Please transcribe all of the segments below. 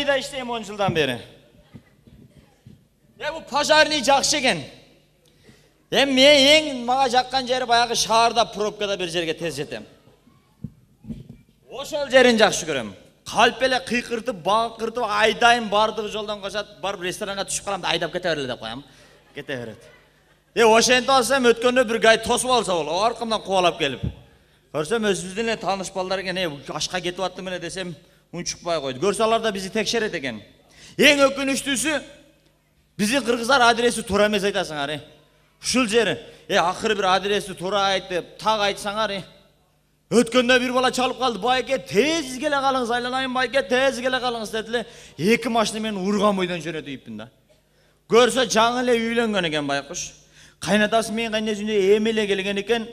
da işteyim 10 yıldan beri. Bu pajarni жақсы екен. Мен ең мага жаққан жері баяғы шаарда пробкада bir жерге тез жетем. Ошол жерин жақсы көрөм. Қалып эле кыйкыртып, баңкыртып, айдайын бардыгы жолдон качат, барып ресторанга түшүп калам да айдап кете берели деп коям. Кете берет. Ошентип алсам өткөндө бир гай тосуп алса болот, аркамдан кубалап келип. Көрсөм өзүбүздүн эле тааныш балдар экен, ашка кетип аттым эле десем, унчукпай койду. Көрсө алар да бизди текшерет экен. Эң өкүнүчтүүсү биздин кыргыздар адреси туура эмес айтасыңар. Ушул жери, акыры бир адреси туура айт деп так айтсаңар. Өткөндө бир бала чалып калды. Байке тез келе калыңыз, айланайын байке тез келе калыңыз дедиле. 2 машина менен урган бойдон жөнөтүппүн да. Көрсө жаңы эле үйлөнгөн экен байкуш. Кайнатасы менен кайнесине эмеле келген экен.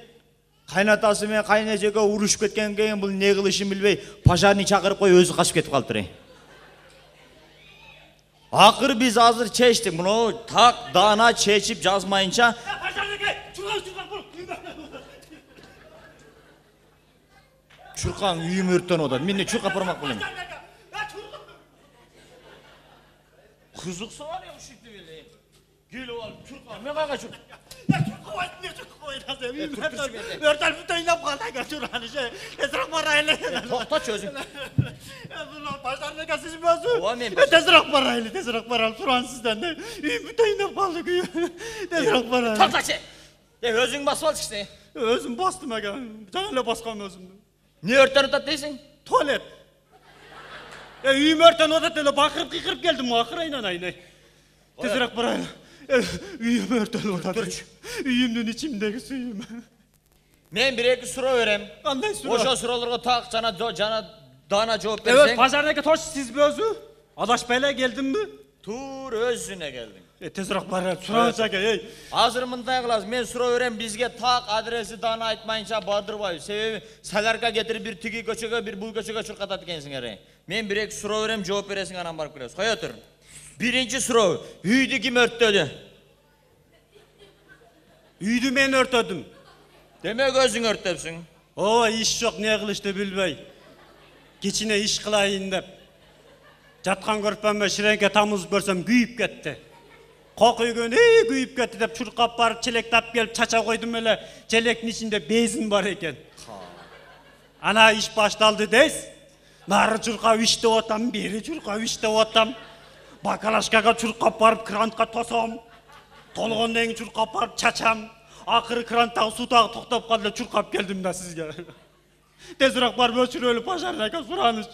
Кайнатасы менен кайнесеге урушуп кеткенден кийин бул не кылышын билбей, пожарный чакырып коюп өзү качып кетип калыптыр. Акыры биз азыр чечтик. Муну так даана чечип жазмайынча Чуркаң үйүм өрттөнүп атат. Мен чуркап бармак болом. Кызыкса бар я ушитти беле. Келип алып чуркап. Мен кайга чуркап? Чуркап айтты, чуркап айтасың. Өртөлүп бүтөйнөп калды ага чурканы. Тезирээк барайлы. Токточу өзүң. Бул пожарныйга сиз өзү. Тезирээк барайлы. Туран сизден. Үйүм бүтөйнөп калды. Тезирээк барайлы. Токточу. Өзүң басып алчысың. Өзүм бастым ага. Жаңы эле баскам өзүмдү. Не өрттөнүп атат дейсиң? Туалет. Үйүм өрттөнүп атат эле бакырып кыйкырып келдим, акыры айнанайын. Тезирээк барайлы. Үйүм өрттөнүп атат. Үйүмдүн ичиндеги сүйүм. Мен 1-2 суроо берем. Кандай суроо? Ошо суроолорго так жана дана жооп берсең. Пожарныйга тош сизби өзү? Адашпай эле келдимби? Тур өзүнө келдиң. Тезирээк барайлы, сураачы аке. Азыр мындай кылабыз, мен суроо берем, бизге так адреси дана айтмайынча бардырбайбыз. Себеби саларга кетирип бир тиги көчөгө, бир бул көчөгө чуркатат экенсиңер. Мен 1-2 суроо берем, жооп бересиң, анан барып келебиз. Кое тур. Биринчи суроо, үйдү ким өрттөдү? Үйдү мен өрттөдүм. Демек өзүң өрттөпсүң. Ооба, иш жок, не кылышты билбей. Кичине иш кылайын деп. Жаткан көрпөмө ширеңке тамыз көрсөм күйүп кетти. Кокуйгөн күйүп кетти деп чуркап барып челек тап келип чача койдум эле. Челектин ичинде безин бар экен. Ана иш башталды дейс. Нары чуркап иштеп атам, бери чуркап иштеп атам. Бакалашкага чуркап барып крантка тосом. Толгондон кийин чуркап барып чачам. Акыры кранттагы суу тагы токтоп калды, чуркап келдим да сизге. Тезирээк барып өчүрөлү пожарныйга сураныч.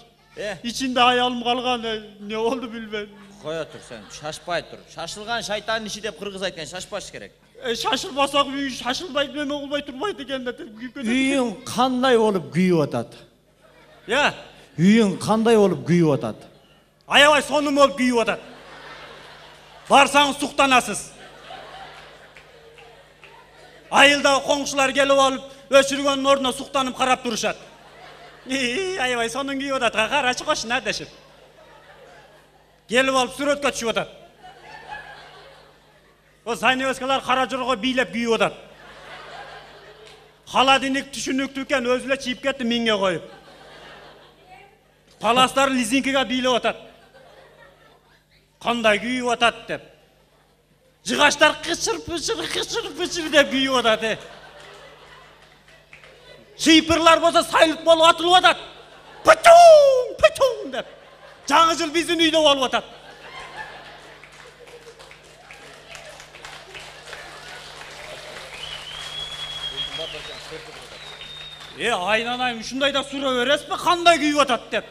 İçinde ayalım kalgan ne oldu bilmem. Koya tur sen, şaşpay tur. Şaşılgan şeytanın işi deyip kırgız aytken şaşpaş gerek. Şaşılmasak şaşılmaydı meme olmay turmaydı gende. Үйün kanday olup güyüp atat. Ya? Үйün kanday olup güyüp atat. Ayavay sonum olup güyüp atat. Varsanız suqtanasız. Ayılda komşular gelip alıp öçürgönün oruna suqtanıp karap duruşat. Ayvay sonun güyüp atat. Karaçı koşun adeşim. Gelip alıp sürötkö düşüp atat. O Zayneveskalar Karajurga biylep güyüp atat. Haladinik düşünüktüken özüle çiyip ketti minge koyup. Palaslar lizinkiga biylep atat. Kanday güyüp atat dep. Jıgaçlar kışır pışır dep güyüp atat. Şıypırlar bolsa sayılıp bolup atılıp atat. Pıçung dep. Жаңы жыл биздин үйдө болуп атат. Айнанайым ушундай да суроо бересизби? Кандай күйүп атат деп.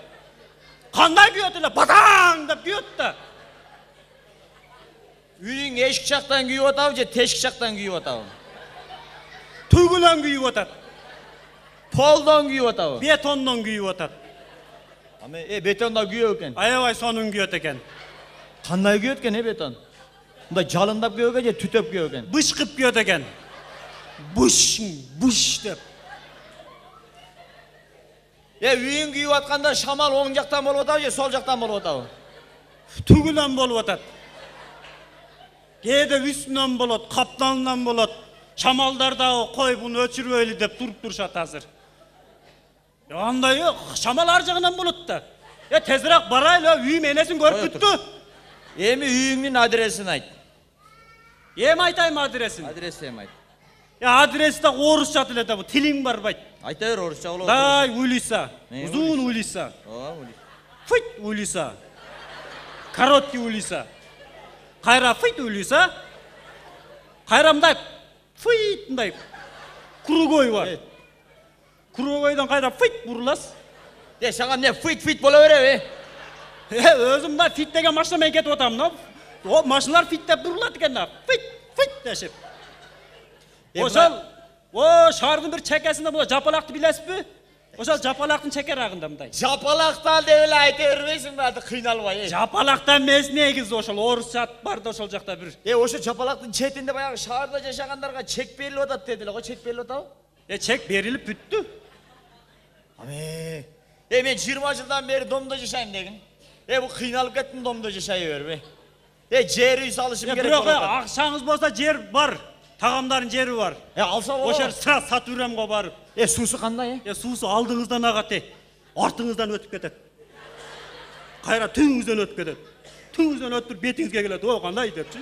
Кандай күйөт эле? Батаң деп күйөт да. Үйүң эшик жактан күйүп атабы же тешик жактан күйүп атабы? Төгүлөн күйүп атат. Полдон күйүп атабы? Бетондон күйүп атат. Бетонда күйөт экен. Аябай сонун күйөт экен. Кандай күйөт экен бетон? Мындай жалындап күйөт экен же түтөп күйөт экен? Бышкып күйөт экен. Буш деп. Үйүң күйүп атканда шамал оң жактан болуп атабы же сол жактан болуп атабы? Түгүлөн болуп атат. Кээде үстүнөн болот, каптанынан болот. Шамалдарда кой буну өчүрбөйлү деп туруп турушат азыр. Андай шамал ар жагынан болот да. tezroq barayla, uyim enesin ko'rib Qo'y bitdi. Emi uyingning adresini ayt. Em aytayım adresini. Adresni ham ayt. Adresda o'rischa tilida bu, tiling bor bayt. Aytaver o'rischa o'lib. Day o'ylaysa, Ne uzun o'ylaysa, o'ylaysa. fit o'ylaysa, korotkий o'ylaysa, qayra fit o'ylaysa, qayramda fit bunday krugoy bor. Krugoydan qayra fit burilas. De sana ne fit bo'laveradi. O'zimda fit degan mashina men ketib o'tamda. O mashinalar fit deb buriladi ekanda. Fit deshib. O'shal o sharning bir chekkasida bu japaloqni bilasizmi? O'shal japaloqning chekkarag'ida bunday. Japaloqdan deb aytavermaysinmi, hadi qiynalmay. Japaloqdan emas negiz o'shal o'rischa barda o'shal joqda bir. O'sha japaloqning chetinde boyagi shaharda yashaganlarga chek berilib dedilar. O chek berilib o'tadi. Chek berilib bitdi. Ame. Men 20 yildan beri domda yashayman degin. Bu qiynalib ketdim domda yashayverib. Yer uy solishim kerak. Biroq aqshangiz bo'lsa yer bor. Tag'amlarning yeri bor. Alsa bo'lar. O'sha sira saturamga borib. Suvsi qanday? Suvsi oldingizdan ag'ati, ortingizdan o'tib ketadi. Qayra tungizdan o'tib ketadi. Tungizdan o'tib betingizga keladi. O qanday debchi?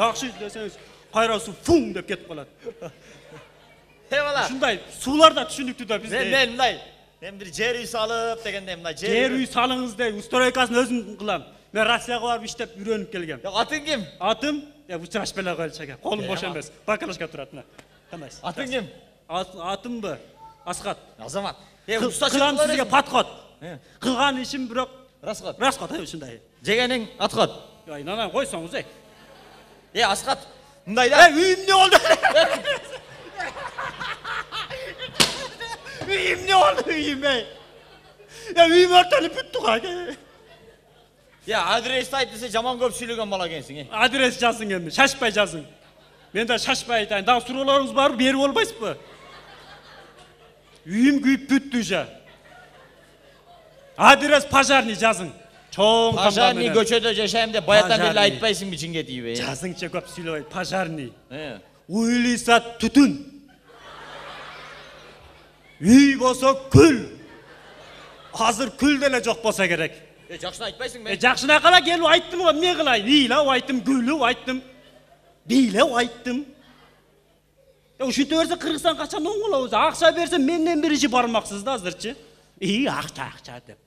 Yaxshi desangiz, qayra suv fung deb ketib qoladi. Eyvallah. Shunday suvlarda tushunibdi-da bizda. Men bunday. Men bir yer uy solib deganda bunday yer uy soling'iz deb ustroykasini o'zim qilaman. Men Rossiyaga borib ishlab o'rganib kelgan. Oting kim? Atim, uchrash bilan qolchaga. Qo'lim bo'sh emas. Bakalashga turadi. Qanday? Ating kim? Atim bu. Asqat. Azamat. Qilam sizga patqot. Qilgan ishim biroq Rasqot. Rasqot shunday. Jeganing atqot. Yo'q, inan qo'ysangiz. Asqat. Bundayda. Uyim ne oldu? Uyim ne oldu uyim ey? Uyim örtülüp bitti kanka. Adresni ayt desa jamon ko'p suylagan bola ekansan. Adres yazın endi, şaşpay yazın. Men de şaşpay aytayın. Daha sorularınız var, berip olmaysizmi? Uyim kuyup bitti уже. Adres Pajarniy yazın. Çoğun Pajarniy ko'chada yashayman deb boyatdan beri aytmaysinmi jinga deyib. Yazıncha ko'p suylay, Pajarniy. O'ylisa tutun. Uy bo'lsa kul. Hozir kul dela jo'q bo'lsa kerak. Yaxshini aytmaysinmi? Yaxshini qala kelib aytdim, ne qilay? Deyla aytdim, gulni aytdim. Deyla aytdim. O'shuncha bersa Qirg'iziston qachon o'ng'ila o'zi? Aqcha bersa mendan birinchi bormoqsizda hozirchi. Aqcha deb.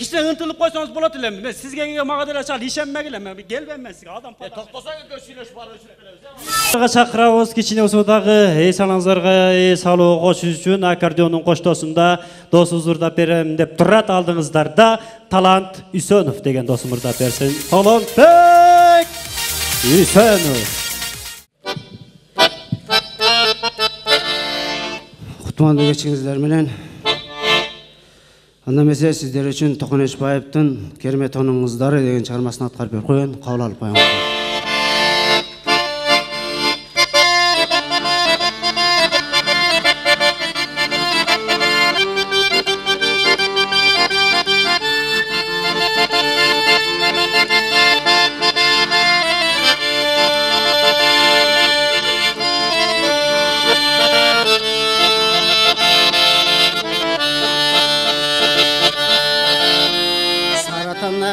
Kishini intilib qo'ysangiz bo'ladi-la. Men sizga mag'adalashal ishonmagilar. Men kelmayman sizga odam pala. To'xtasang ko'chilish bor o'chirib Sizlarga chaqiramiz kichkina o'smidagi salomlarga salom qo'shish uchun akordeonning qo'shtosida do'st huzurda beram deb turrat oldingizlarda Talant Usonov degan do'stimizda bersin. Talantbek Usonov. Kutmandı geçinizler bilen. Anda mesela sizler için Toqon Eshbayev'tin Kermet onun Kızları degen çağırmasını atkar bir koyun, kavul alıp koyun.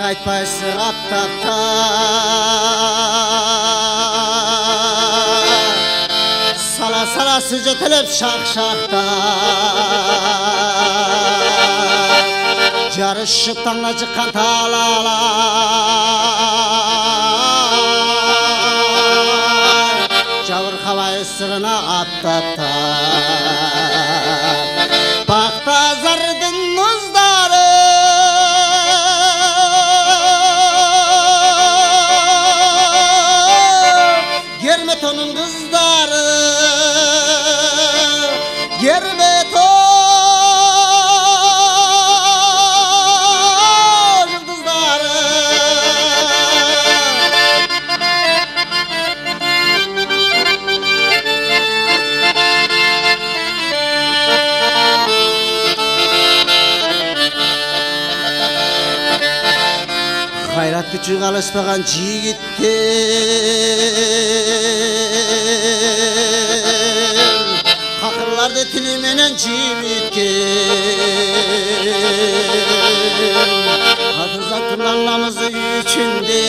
Aytpaysı aptapta Sala sücetilip şak-şakta Yarışıp tanla çıkan talalar Cavır havayı sığına aptapta Bakta zardın muzdarı Germeton'un kızları Germeton yıldızları Hayrat küçük alışmagan jigittir Kakırlardı tili menen cibitken adı zatın anlamızı içinde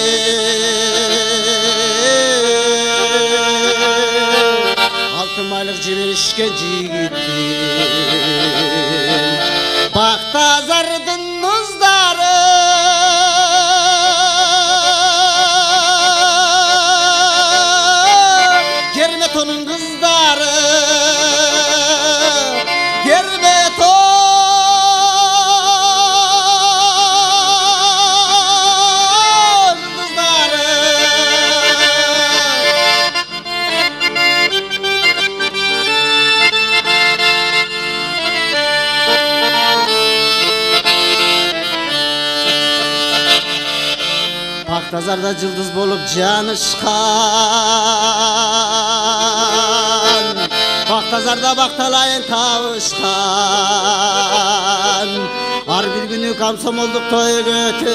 altın aylık cimirişken cigitken bakta zardın nuzları Germeton'un kızları Germeton kızları Paktazarda cıldız bolup canışkan Paktazarda baktalayın tavışkan Har bir günü kamsam olduk toy götür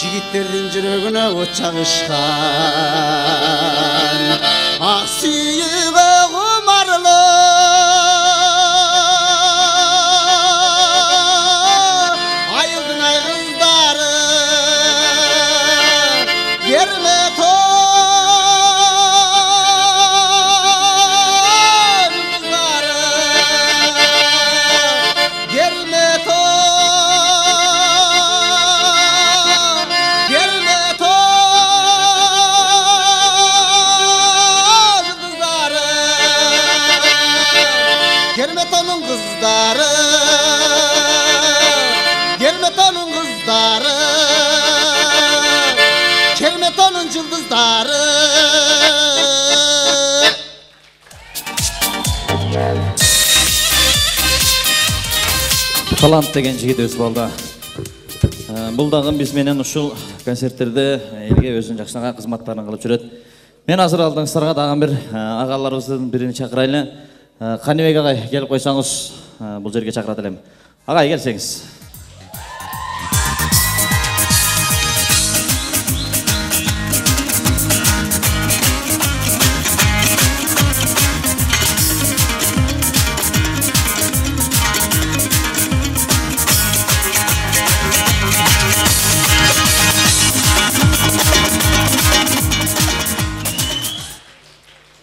Jigitlerдің жүрегіне от жағышқан Ақ сүйегі құмарлы Айылдың ай қыздары Germeton'un kızları Germeton'un kızları Germeton'un cıldızları Talant деген жігіт өз балда. Бұл дағын біз менен ұшыл концерттерді елге өзін жақшынаға қызматтарын қылып жүреді. Мен азыр алдыңыздарға дағын бір ағаларымыздың бірін шақырайлы. Қанибек ағай келіп қойсаңыз бұл жерге шақырат әлем. Ағай келсеңіз.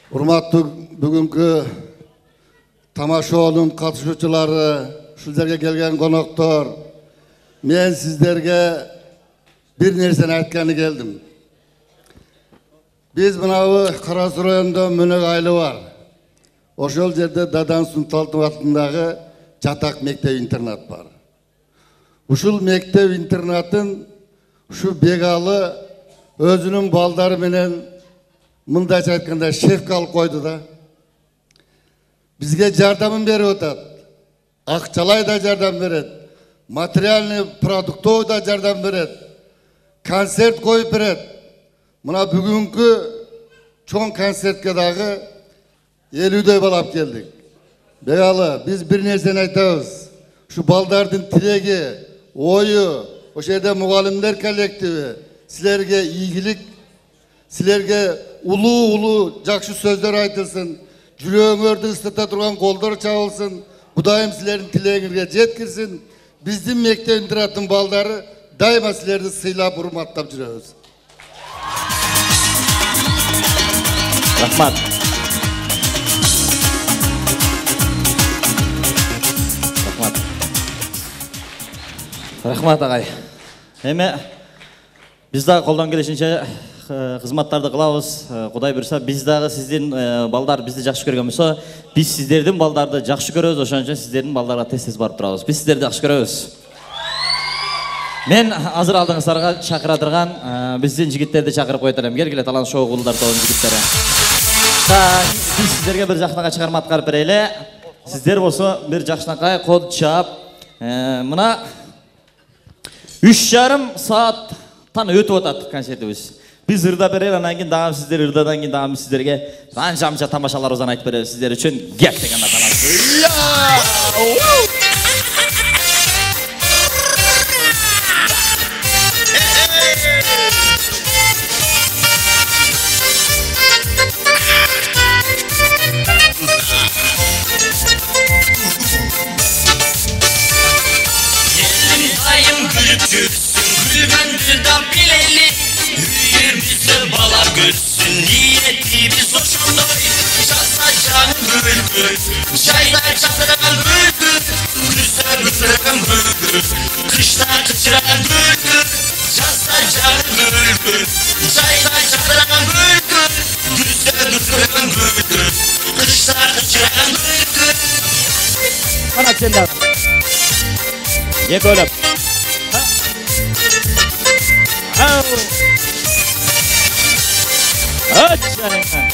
Урматтуу бүгүнкү тамашоонун катышуучулары, ушул келген коноктор, мен сиздерге бир нерсени айтканы келдим. Биз мынабы Кара Суу районунда Мөнөк айылы бар. Ошол жерде Дадан Сунталтов атындагы жатак мектеп-интернат бар. Ушул мектеп-интернатын ушу Бегалы өзүнүн балдары менен мындайча айтканда шефке алып койду да. Бизге жардамын берип атат. Акчалай да жардам берет. Материальный продуктовый да жардам берет. Концерт коюп берет. Мына бүгүнкү чоң концертке дагы 50дөй бала алып келдик. Бегалы, биз бир нерсени айтабыз. Ушу балдардын тилеги, ою, ошол жерде мугалимдер коллективи силерге ийгилик, силерге улуу жакшы сөздөр айтылсын, жүрөгүңөрдү ыстата турган колдор чабылсын, Кудайым силердин тилегиңерге жеткирсин. Биздин мектеп-интернаттын балдары дайыма силерди сыйлап, урматтап жүрөбүз. Рахмат. Рахмат ағай. Эме биз дагы колдон келишинче кызматтарды кылабыз. Кудай буйруса, биз дагы сиздин балдар бизди жакшы көргөн болсо, биз сиздердин балдарды жакшы көрөбүз, ошон үчүн сиздердин балдарга тез-тез барып турабыз. Биз сиздерди жакшы көрөбүз. Мен азыр алдыңыздарга чакыра турган биздин жигиттерди чакырып коет элем. Келгиле талант шоу кулдар тобунун жигиттери. Биз сиздерге бир жакшынакай чыгарма аткарып берели. Сиздер болсо бир жакшынакай код чап. Мына 3,5 сааттан өтүп атат концертибиз. Биз ырда берели, анан кийин дагы сиздер ырдадан кийин дагы сиздерге канча тамашаларыбыздан айтып беребиз. Сиздер үчүн кеп деген аталат. bülbül Çayda çaldıran bülbül Güzel güzel bülbül Kışta kıçıran bülbül Yazda canı bülbül Çayda çaldıran bülbül Güzel güzel bülbül Kışta kıçıran bülbül Ana sen de. Ye böyle. Ha. Aç canına.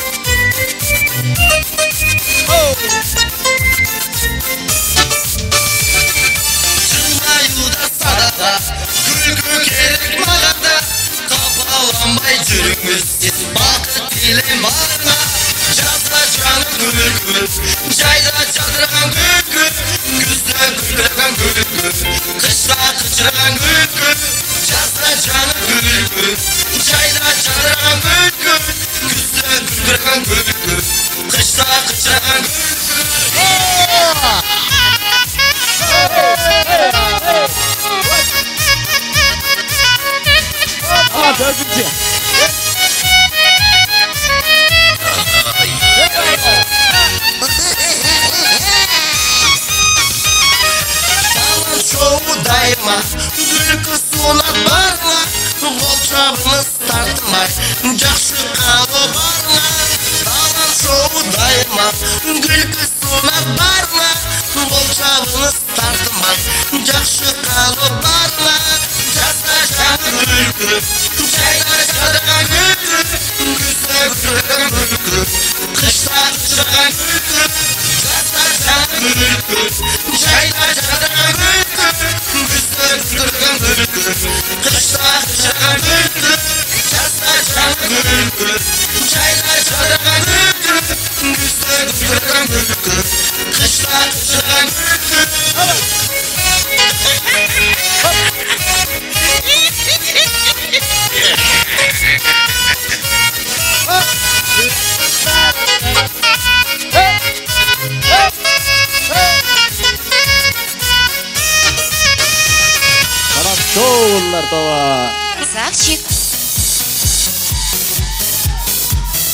Cındayuda sarada Gül gül gerek mağada Kafalanmay cürümüz Siz bakıp dilim varına Yazda canı gül gül Çayda çaldıran gül gül Güzde gülüren gül gül Kışta kıçıran gül gül Yazda canı gül gül Çayda çaldıran gül gül Güzde gülüren gül gül Kışta kıçıran gül gül Aa dördüncü. Çalın çoğu daima Gül kısmına barla Volçabınız tartmay Жақшы kalı barla Çalın çoğu daima Gül kısmına barla Volçabınız tartmay Жақшы kalı barla Жазда жаңы gül Çayda çaldıran gül Güzde gülüren gül Kışta kıçıran gül Жазда жаңы gül Çayda çaldıran gül Güzde gülüren gül Kışta kıçıran gül Жазда жаңы gül Çayda çaldıran gül Güzde gülüren gül Kışta kıçıran gül Хорошо, onlar tova. Красавчик.